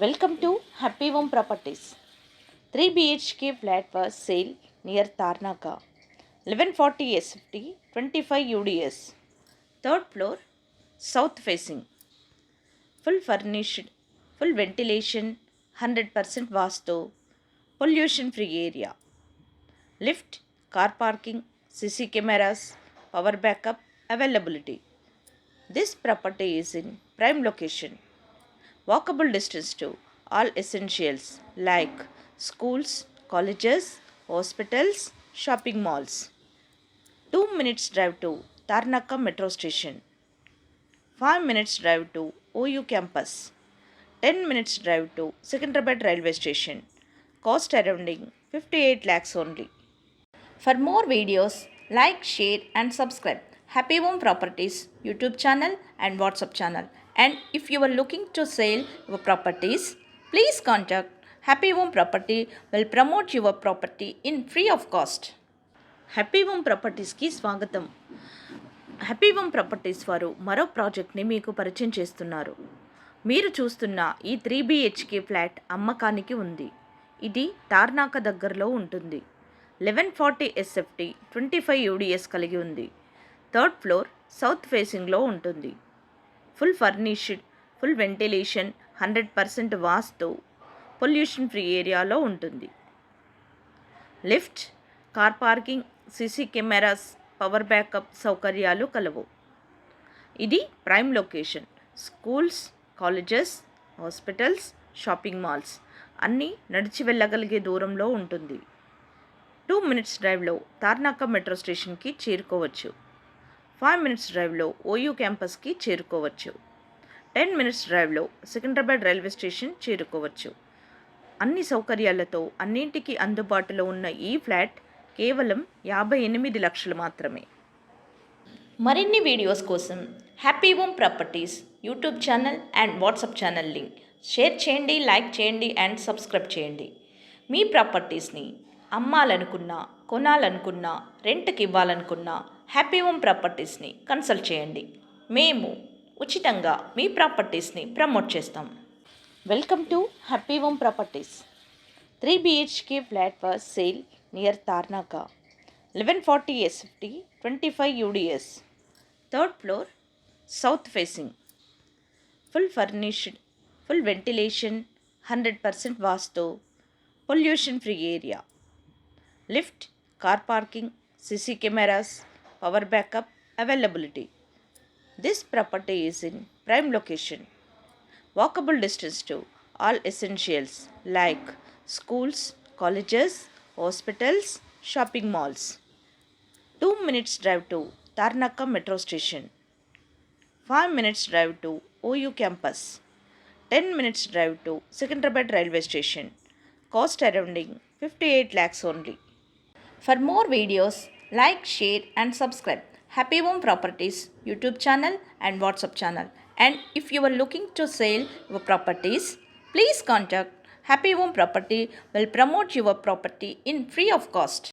Welcome to Happy Home Properties. 3 BHK flat for sale near Tarnaka. 1140 SFT, 25 UDS. Third floor, south facing. Full furnished, full ventilation, 100% vastu, pollution free area. Lift, car parking, CC cameras, power backup, availability. This property is in prime location. Walkable distance to all essentials like schools, colleges, hospitals, shopping malls. 2 minutes drive to Tarnaka metro station. 5 minutes drive to OU campus. 10 minutes drive to Secunderabad railway station. Cost surrounding 58 lakhs only. For more videos, like, share and subscribe Happy Home Properties YouTube channel and WhatsApp channel. And if you are looking to sell your properties, please contact Happy Home Property will promote your property in free of cost. Happy home ప్రాపర్టీస్కి స్వాగతం. Happy home properties వారు మరో ప్రాజెక్ట్ని మీకు పరిచయం చేస్తున్నారు. మీరు చూస్తున్న ఈ 3 BHK ఫ్లాట్ అమ్మకానికి ఉంది. ఇది తార్నాక దగ్గరలో ఉంటుంది. 1140 SFT, 25 UDS కలిగి ఉంది. థర్డ్ ఫ్లోర్ సౌత్ ఫేసింగ్లో ఉంటుంది. ఫుల్ ఫర్నిష్డ్, ఫుల్ వెంటిలేషన్, 100% వాస్తు, పొల్యూషన్ ఫ్రీ ఏరియాలో ఉంటుంది. Lift, car parking, CC cameras, power backup సౌకర్యాలు కలవు. ఇది prime location. Schools, colleges, hospitals, shopping malls అన్నీ నడిచి వెళ్ళగలిగే దూరంలో ఉంటుంది. 2 minutes డ్రైవ్లో తార్నాక మెట్రో స్టేషన్కి చేరుకోవచ్చు. 5 minutes డ్రైవ్లో OU క్యాంపస్కి చేరుకోవచ్చు. 10 minutes డ్రైవ్లో సికింద్రాబాద్ రైల్వే స్టేషన్ చేరుకోవచ్చు. అన్ని సౌకర్యాలతో అన్నింటికీ అందుబాటులో ఉన్న ఈ ఫ్లాట్ కేవలం 58 లక్షలు మాత్రమే. మరిన్ని వీడియోస్ కోసం happy home properties YouTube channel and WhatsApp channel link share చేయండి, లైక్ చేయండి అండ్ సబ్స్క్రైబ్ చేయండి. మీ ప్రాపర్టీస్ని అమ్మాలనుకున్నా, కొనాలనుకున్నా, రెంట్కి ఇవ్వాలనుకున్నా హ్యాపీ హోమ్ ప్రాపర్టీస్ని కన్సల్ట్ చేయండి. మేము ఉచితంగా మీ ప్రాపర్టీస్ని ప్రమోట్ చేస్తాం. Welcome to happy home properties. 3 BHK flat for sale near Tarnaka. 1140 SFT, 25 UDS. Third floor south facing. Full furnished, full ventilation, 100% vastu, pollution free area. Lift, car parking, CC cameras, power backup, availability. This property is in prime location. Walkable distance to all essentials like schools, colleges, hospitals, shopping malls. 2 minutes drive to Tarnaka metro station. 5 minutes drive to OU campus. 10 minutes drive to Secunderabad railway station. Cost surrounding 58 lakhs only. For more videos, like, share and subscribe Happy Home Properties YouTube channel and WhatsApp channel. And if you are looking to sell your properties, please contact Happy Home Property will promote your property in free of cost.